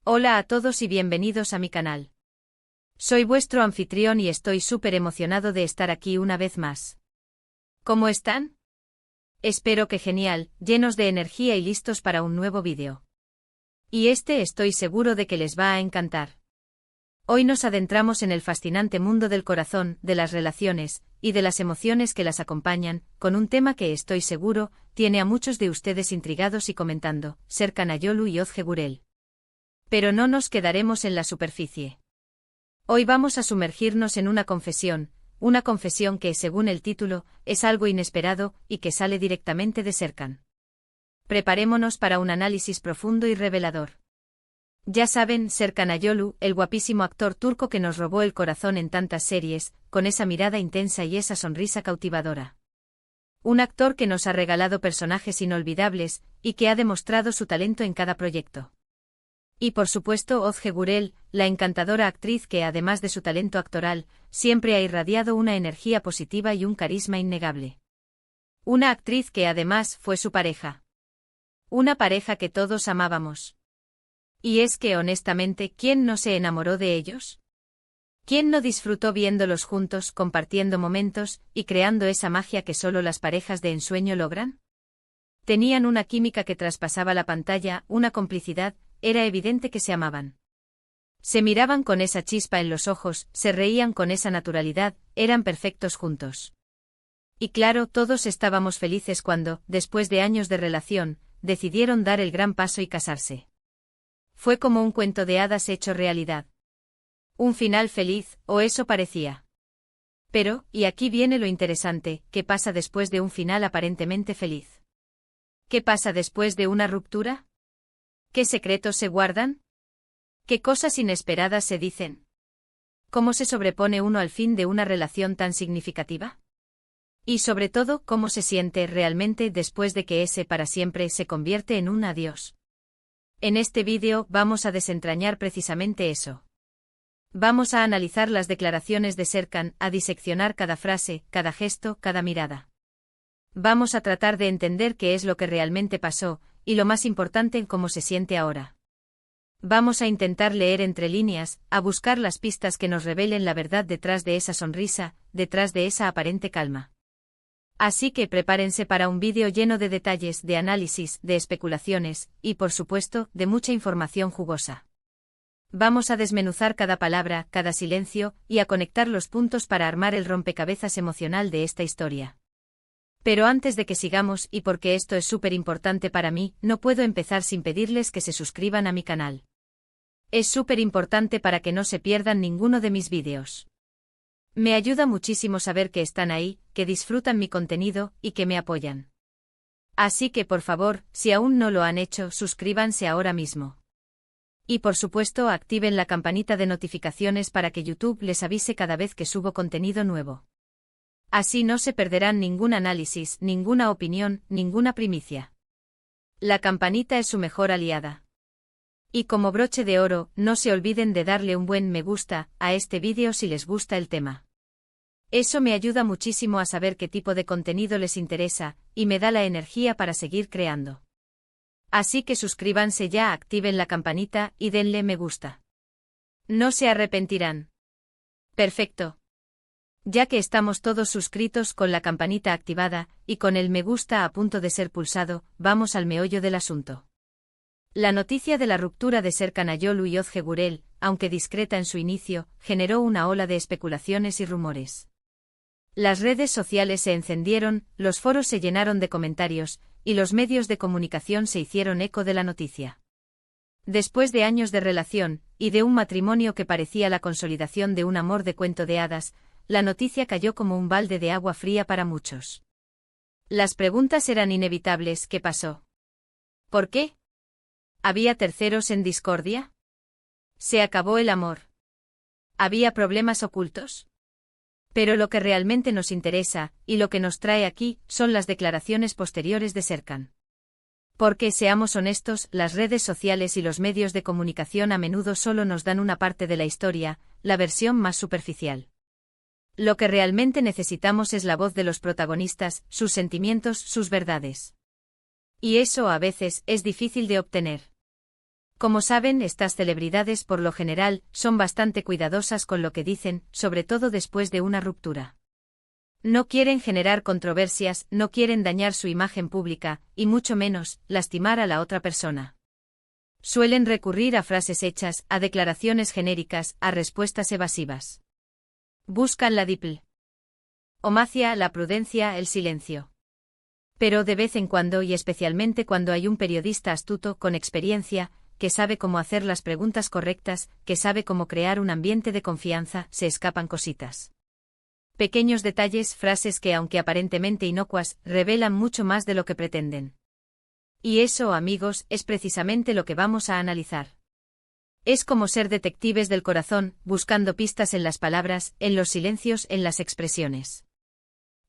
Hola a todos y bienvenidos a mi canal. Soy vuestro anfitrión y estoy súper emocionado de estar aquí una vez más. ¿Cómo están? Espero que genial, llenos de energía y listos para un nuevo vídeo. Y estoy seguro de que les va a encantar. Hoy nos adentramos en el fascinante mundo del corazón, de las relaciones, y de las emociones que las acompañan, con un tema que estoy seguro, tiene a muchos de ustedes intrigados y comentando, Serkan Ayolu y Ozge Gürel. Pero no nos quedaremos en la superficie. Hoy vamos a sumergirnos en una confesión que, según el título, es algo inesperado y que sale directamente de Serkan. Preparémonos para un análisis profundo y revelador. Ya saben, Serkan Ayolu, el guapísimo actor turco que nos robó el corazón en tantas series, con esa mirada intensa y esa sonrisa cautivadora. Un actor que nos ha regalado personajes inolvidables, y que ha demostrado su talento en cada proyecto. Y por supuesto Ozge Gürel, la encantadora actriz que además de su talento actoral, siempre ha irradiado una energía positiva y un carisma innegable. Una actriz que además fue su pareja. Una pareja que todos amábamos. Y es que honestamente, ¿quién no se enamoró de ellos? ¿Quién no disfrutó viéndolos juntos, compartiendo momentos, y creando esa magia que solo las parejas de ensueño logran? Tenían una química que traspasaba la pantalla, una complicidad. Era evidente que se amaban. Se miraban con esa chispa en los ojos, se reían con esa naturalidad, eran perfectos juntos. Y claro, todos estábamos felices cuando, después de años de relación, decidieron dar el gran paso y casarse. Fue como un cuento de hadas hecho realidad. Un final feliz, o eso parecía. Pero, y aquí viene lo interesante, ¿qué pasa después de un final aparentemente feliz? ¿Qué pasa después de una ruptura? ¿Qué secretos se guardan? ¿Qué cosas inesperadas se dicen? ¿Cómo se sobrepone uno al fin de una relación tan significativa? Y sobre todo, ¿cómo se siente realmente después de que ese para siempre se convierte en un adiós? En este vídeo vamos a desentrañar precisamente eso. Vamos a analizar las declaraciones de Serkan, a diseccionar cada frase, cada gesto, cada mirada. Vamos a tratar de entender qué es lo que realmente pasó, y lo más importante, cómo se siente ahora. Vamos a intentar leer entre líneas, a buscar las pistas que nos revelen la verdad detrás de esa sonrisa, detrás de esa aparente calma. Así que prepárense para un vídeo lleno de detalles, de análisis, de especulaciones, y por supuesto, de mucha información jugosa. Vamos a desmenuzar cada palabra, cada silencio, y a conectar los puntos para armar el rompecabezas emocional de esta historia. Pero antes de que sigamos, y porque esto es súper importante para mí, no puedo empezar sin pedirles que se suscriban a mi canal. Es súper importante para que no se pierdan ninguno de mis vídeos. Me ayuda muchísimo saber que están ahí, que disfrutan mi contenido, y que me apoyan. Así que por favor, si aún no lo han hecho, suscríbanse ahora mismo. Y por supuesto activen la campanita de notificaciones para que YouTube les avise cada vez que subo contenido nuevo. Así no se perderán ningún análisis, ninguna opinión, ninguna primicia. La campanita es su mejor aliada. Y como broche de oro, no se olviden de darle un buen me gusta a este vídeo si les gusta el tema. Eso me ayuda muchísimo a saber qué tipo de contenido les interesa, y me da la energía para seguir creando. Así que suscríbanse ya, activen la campanita y denle me gusta. No se arrepentirán. Perfecto. Ya que estamos todos suscritos con la campanita activada, y con el me gusta a punto de ser pulsado, vamos al meollo del asunto. La noticia de la ruptura de Serkan Ayolu y Ozge Gürel, aunque discreta en su inicio, generó una ola de especulaciones y rumores. Las redes sociales se encendieron, los foros se llenaron de comentarios, y los medios de comunicación se hicieron eco de la noticia. Después de años de relación, y de un matrimonio que parecía la consolidación de un amor de cuento de hadas, la noticia cayó como un balde de agua fría para muchos. Las preguntas eran inevitables: ¿qué pasó? ¿Por qué? ¿Había terceros en discordia? ¿Se acabó el amor? ¿Había problemas ocultos? Pero lo que realmente nos interesa, y lo que nos trae aquí, son las declaraciones posteriores de Serkan. Porque, seamos honestos, las redes sociales y los medios de comunicación a menudo solo nos dan una parte de la historia, la versión más superficial. Lo que realmente necesitamos es la voz de los protagonistas, sus sentimientos, sus verdades. Y eso a veces es difícil de obtener. Como saben, estas celebridades por lo general son bastante cuidadosas con lo que dicen, sobre todo después de una ruptura. No quieren generar controversias, no quieren dañar su imagen pública, y mucho menos, lastimar a la otra persona. Suelen recurrir a frases hechas, a declaraciones genéricas, a respuestas evasivas. Buscan la diplomacia, la prudencia, el silencio. Pero de vez en cuando, y especialmente cuando hay un periodista astuto, con experiencia, que sabe cómo hacer las preguntas correctas, que sabe cómo crear un ambiente de confianza, se escapan cositas. Pequeños detalles, frases que, aunque aparentemente inocuas, revelan mucho más de lo que pretenden. Y eso, amigos, es precisamente lo que vamos a analizar. Es como ser detectives del corazón, buscando pistas en las palabras, en los silencios, en las expresiones.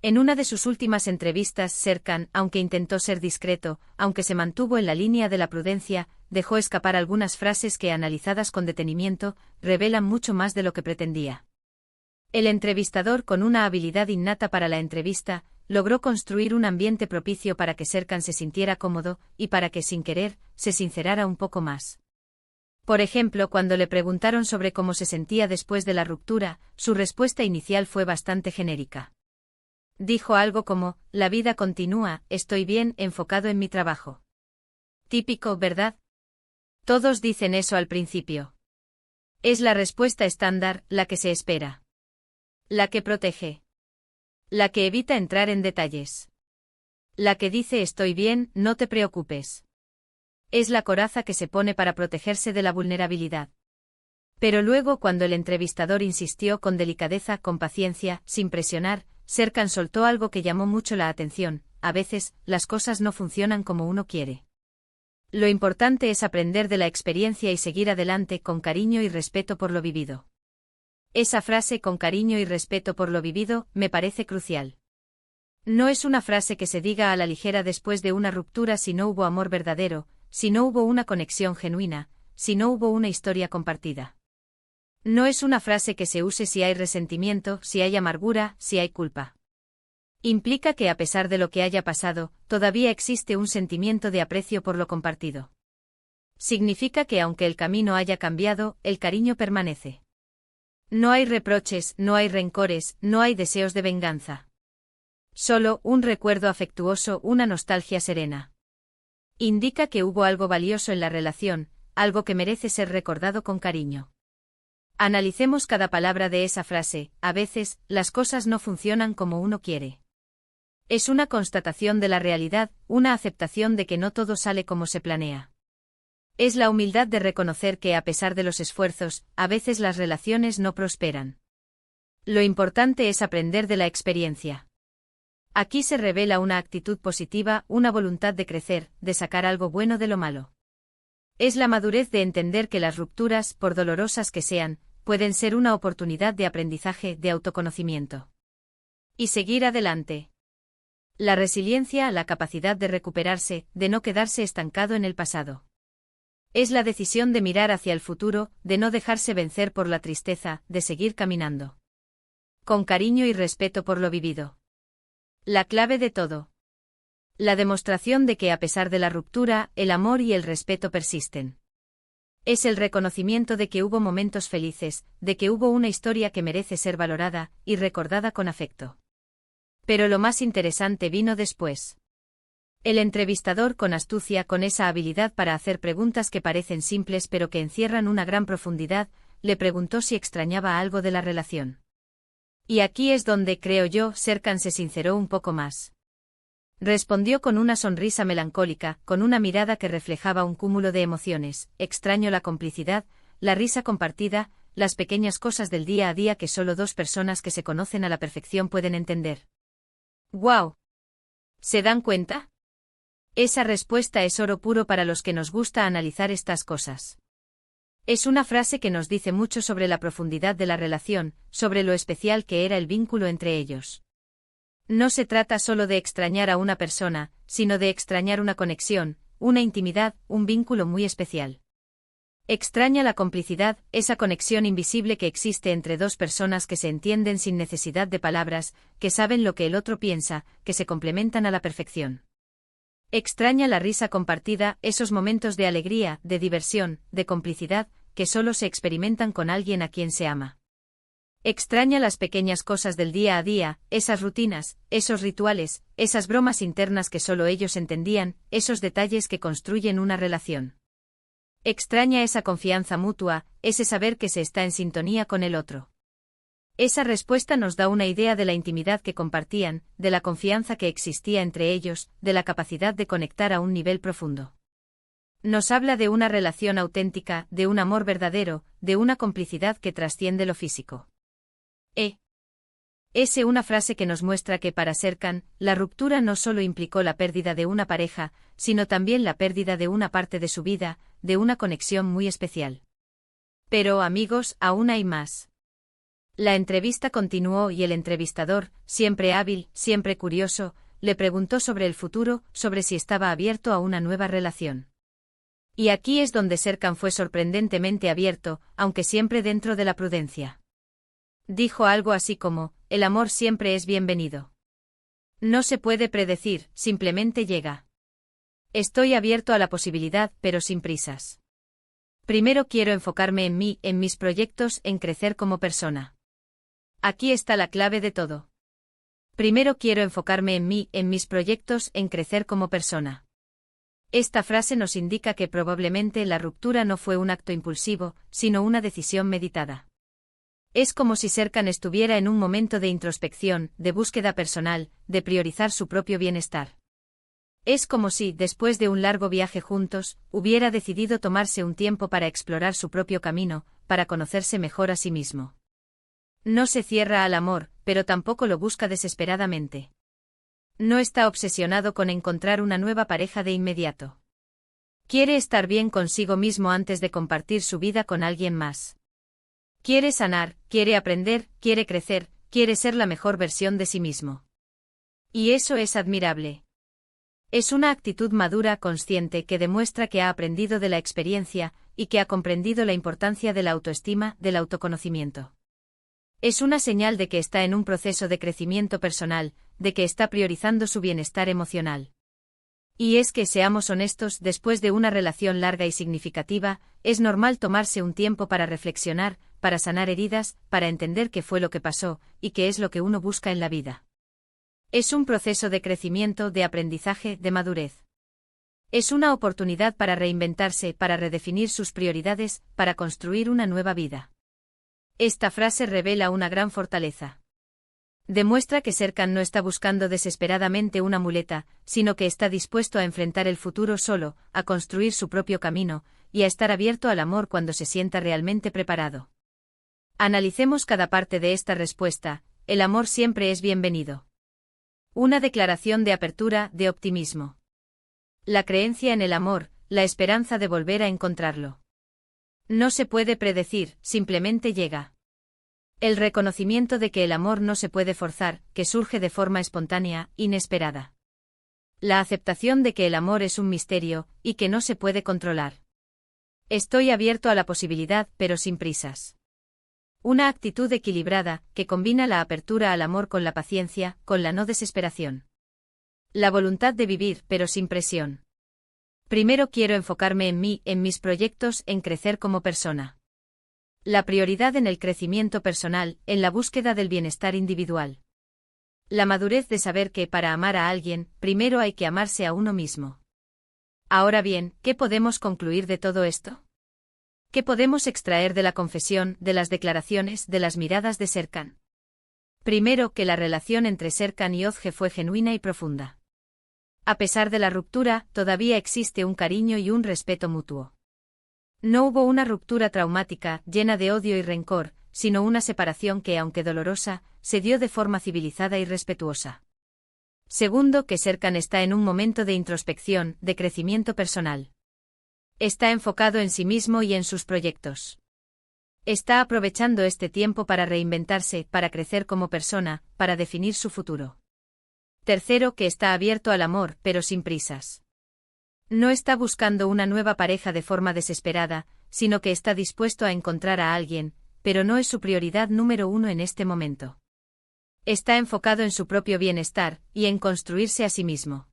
En una de sus últimas entrevistas, Serkan, aunque intentó ser discreto, aunque se mantuvo en la línea de la prudencia, dejó escapar algunas frases que, analizadas con detenimiento, revelan mucho más de lo que pretendía. El entrevistador, con una habilidad innata para la entrevista, logró construir un ambiente propicio para que Serkan se sintiera cómodo, y para que, sin querer, se sincerara un poco más. Por ejemplo, cuando le preguntaron sobre cómo se sentía después de la ruptura, su respuesta inicial fue bastante genérica. Dijo algo como, la vida continúa, estoy bien, enfocado en mi trabajo. Típico, ¿verdad? Todos dicen eso al principio. Es la respuesta estándar, la que se espera. La que protege. La que evita entrar en detalles. La que dice estoy bien, no te preocupes. Es la coraza que se pone para protegerse de la vulnerabilidad. Pero luego, cuando el entrevistador insistió con delicadeza, con paciencia, sin presionar, Serkan soltó algo que llamó mucho la atención: a veces, las cosas no funcionan como uno quiere. Lo importante es aprender de la experiencia y seguir adelante con cariño y respeto por lo vivido. Esa frase, con cariño y respeto por lo vivido, me parece crucial. No es una frase que se diga a la ligera después de una ruptura si no hubo amor verdadero, si no hubo una conexión genuina, si no hubo una historia compartida. No es una frase que se use si hay resentimiento, si hay amargura, si hay culpa. Implica que, a pesar de lo que haya pasado, todavía existe un sentimiento de aprecio por lo compartido. Significa que, aunque el camino haya cambiado, el cariño permanece. No hay reproches, no hay rencores, no hay deseos de venganza. Solo un recuerdo afectuoso, una nostalgia serena. Indica que hubo algo valioso en la relación, algo que merece ser recordado con cariño. Analicemos cada palabra de esa frase: a veces, las cosas no funcionan como uno quiere. Es una constatación de la realidad, una aceptación de que no todo sale como se planea. Es la humildad de reconocer que, a pesar de los esfuerzos, a veces las relaciones no prosperan. Lo importante es aprender de la experiencia. Aquí se revela una actitud positiva, una voluntad de crecer, de sacar algo bueno de lo malo. Es la madurez de entender que las rupturas, por dolorosas que sean, pueden ser una oportunidad de aprendizaje, de autoconocimiento. Y seguir adelante. La resiliencia, la capacidad de recuperarse, de no quedarse estancado en el pasado. Es la decisión de mirar hacia el futuro, de no dejarse vencer por la tristeza, de seguir caminando. Con cariño y respeto por lo vivido. La clave de todo. La demostración de que, a pesar de la ruptura, el amor y el respeto persisten. Es el reconocimiento de que hubo momentos felices, de que hubo una historia que merece ser valorada y recordada con afecto. Pero lo más interesante vino después. El entrevistador, con astucia, con esa habilidad para hacer preguntas que parecen simples pero que encierran una gran profundidad, le preguntó si extrañaba algo de la relación. Y aquí es donde, creo yo, Serkan se sinceró un poco más. Respondió con una sonrisa melancólica, con una mirada que reflejaba un cúmulo de emociones: extraño la complicidad, la risa compartida, las pequeñas cosas del día a día que solo dos personas que se conocen a la perfección pueden entender. ¡Guau! ¿Se dan cuenta? Esa respuesta es oro puro para los que nos gusta analizar estas cosas. Es una frase que nos dice mucho sobre la profundidad de la relación, sobre lo especial que era el vínculo entre ellos. No se trata solo de extrañar a una persona, sino de extrañar una conexión, una intimidad, un vínculo muy especial. Extraña la complicidad, esa conexión invisible que existe entre dos personas que se entienden sin necesidad de palabras, que saben lo que el otro piensa, que se complementan a la perfección. Extraña la risa compartida, esos momentos de alegría, de diversión, de complicidad, que solo se experimentan con alguien a quien se ama. Extraña las pequeñas cosas del día a día, esas rutinas, esos rituales, esas bromas internas que solo ellos entendían, esos detalles que construyen una relación. Extraña esa confianza mutua, ese saber que se está en sintonía con el otro. Esa respuesta nos da una idea de la intimidad que compartían, de la confianza que existía entre ellos, de la capacidad de conectar a un nivel profundo. Nos habla de una relación auténtica, de un amor verdadero, de una complicidad que trasciende lo físico. Es una frase que nos muestra que para Serkan, la ruptura no solo implicó la pérdida de una pareja, sino también la pérdida de una parte de su vida, de una conexión muy especial. Pero amigos, aún hay más. La entrevista continuó y el entrevistador, siempre hábil, siempre curioso, le preguntó sobre el futuro, sobre si estaba abierto a una nueva relación. Y aquí es donde Serkan fue sorprendentemente abierto, aunque siempre dentro de la prudencia. Dijo algo así como, el amor siempre es bienvenido. No se puede predecir, simplemente llega. Estoy abierto a la posibilidad, pero sin prisas. Primero quiero enfocarme en mí, en mis proyectos, en crecer como persona. Aquí está la clave de todo. Primero quiero enfocarme en mí, en mis proyectos, en crecer como persona. Esta frase nos indica que probablemente la ruptura no fue un acto impulsivo, sino una decisión meditada. Es como si Serkan estuviera en un momento de introspección, de búsqueda personal, de priorizar su propio bienestar. Es como si, después de un largo viaje juntos, hubiera decidido tomarse un tiempo para explorar su propio camino, para conocerse mejor a sí mismo. No se cierra al amor, pero tampoco lo busca desesperadamente. No está obsesionado con encontrar una nueva pareja de inmediato. Quiere estar bien consigo mismo antes de compartir su vida con alguien más. Quiere sanar, quiere aprender, quiere crecer, quiere ser la mejor versión de sí mismo. Y eso es admirable. Es una actitud madura, consciente, que demuestra que ha aprendido de la experiencia, y que ha comprendido la importancia de la autoestima, del autoconocimiento. Es una señal de que está en un proceso de crecimiento personal, de que está priorizando su bienestar emocional. Y es que, seamos honestos, después de una relación larga y significativa, es normal tomarse un tiempo para reflexionar, para sanar heridas, para entender qué fue lo que pasó, y qué es lo que uno busca en la vida. Es un proceso de crecimiento, de aprendizaje, de madurez. Es una oportunidad para reinventarse, para redefinir sus prioridades, para construir una nueva vida. Esta frase revela una gran fortaleza. Demuestra que Serkan no está buscando desesperadamente una muleta, sino que está dispuesto a enfrentar el futuro solo, a construir su propio camino, y a estar abierto al amor cuando se sienta realmente preparado. Analicemos cada parte de esta respuesta. El amor siempre es bienvenido. Una declaración de apertura, de optimismo. La creencia en el amor, la esperanza de volver a encontrarlo. No se puede predecir, simplemente llega. El reconocimiento de que el amor no se puede forzar, que surge de forma espontánea, inesperada. La aceptación de que el amor es un misterio, y que no se puede controlar. Estoy abierto a la posibilidad, pero sin prisas. Una actitud equilibrada, que combina la apertura al amor con la paciencia, con la no desesperación. La voluntad de vivir, pero sin presión. Primero quiero enfocarme en mí, en mis proyectos, en crecer como persona. La prioridad en el crecimiento personal, en la búsqueda del bienestar individual. La madurez de saber que para amar a alguien, primero hay que amarse a uno mismo. Ahora bien, ¿qué podemos concluir de todo esto? ¿Qué podemos extraer de la confesión, de las declaraciones, de las miradas de Serkan? Primero, que la relación entre Serkan y Özge fue genuina y profunda. A pesar de la ruptura, todavía existe un cariño y un respeto mutuo. No hubo una ruptura traumática, llena de odio y rencor, sino una separación que, aunque dolorosa, se dio de forma civilizada y respetuosa. Segundo, que Serkan está en un momento de introspección, de crecimiento personal. Está enfocado en sí mismo y en sus proyectos. Está aprovechando este tiempo para reinventarse, para crecer como persona, para definir su futuro. Tercero, que está abierto al amor, pero sin prisas. No está buscando una nueva pareja de forma desesperada, sino que está dispuesto a encontrar a alguien, pero no es su prioridad número uno en este momento. Está enfocado en su propio bienestar, y en construirse a sí mismo.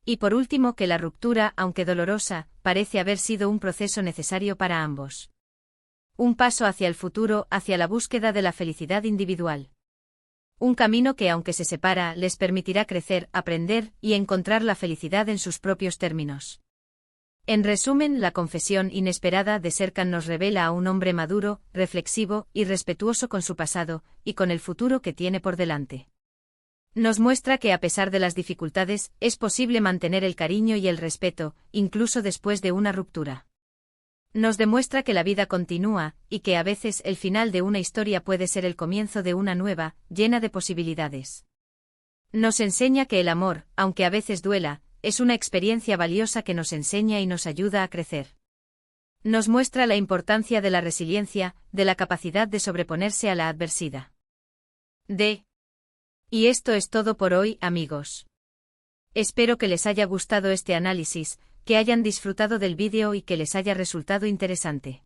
Y por último, que la ruptura, aunque dolorosa, parece haber sido un proceso necesario para ambos. Un paso hacia el futuro, hacia la búsqueda de la felicidad individual. Un camino que, aunque se separa, les permitirá crecer, aprender y encontrar la felicidad en sus propios términos. En resumen, la confesión inesperada de Serkan nos revela a un hombre maduro, reflexivo y respetuoso con su pasado, y con el futuro que tiene por delante. Nos muestra que a pesar de las dificultades, es posible mantener el cariño y el respeto, incluso después de una ruptura. Nos demuestra que la vida continúa, y que a veces el final de una historia puede ser el comienzo de una nueva, llena de posibilidades. Nos enseña que el amor, aunque a veces duela, es una experiencia valiosa que nos enseña y nos ayuda a crecer. Nos muestra la importancia de la resiliencia, de la capacidad de sobreponerse a la adversidad. Y esto es todo por hoy, amigos. Espero que les haya gustado este análisis, que hayan disfrutado del vídeo y que les haya resultado interesante.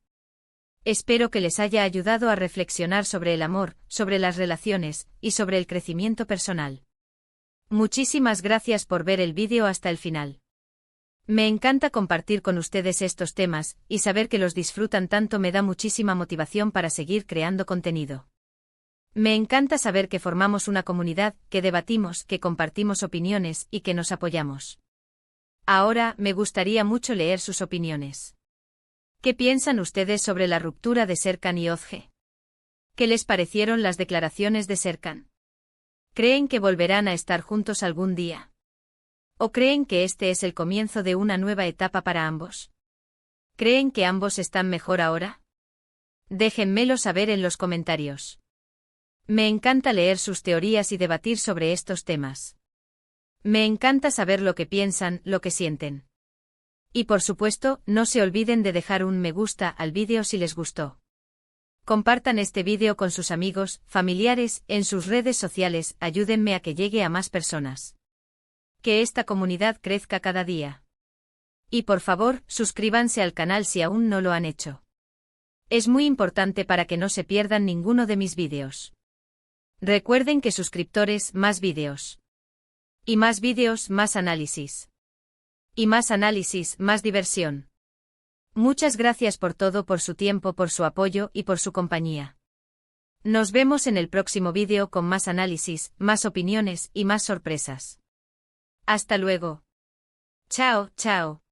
Espero que les haya ayudado a reflexionar sobre el amor, sobre las relaciones, y sobre el crecimiento personal. Muchísimas gracias por ver el vídeo hasta el final. Me encanta compartir con ustedes estos temas, y saber que los disfrutan tanto me da muchísima motivación para seguir creando contenido. Me encanta saber que formamos una comunidad, que debatimos, que compartimos opiniones y que nos apoyamos. Ahora, me gustaría mucho leer sus opiniones. ¿Qué piensan ustedes sobre la ruptura de Serkan y Özge? ¿Qué les parecieron las declaraciones de Serkan? ¿Creen que volverán a estar juntos algún día? ¿O creen que este es el comienzo de una nueva etapa para ambos? ¿Creen que ambos están mejor ahora? Déjenmelo saber en los comentarios. Me encanta leer sus teorías y debatir sobre estos temas. Me encanta saber lo que piensan, lo que sienten. Y por supuesto, no se olviden de dejar un me gusta al vídeo si les gustó. Compartan este vídeo con sus amigos, familiares, en sus redes sociales, ayúdenme a que llegue a más personas. Que esta comunidad crezca cada día. Y por favor, suscríbanse al canal si aún no lo han hecho. Es muy importante para que no se pierdan ninguno de mis vídeos. Recuerden que suscriptores, más vídeos. Y más vídeos, más análisis. Y más análisis, más diversión. Muchas gracias por todo, por su tiempo, por su apoyo y por su compañía. Nos vemos en el próximo vídeo con más análisis, más opiniones y más sorpresas. Hasta luego. Chao, chao.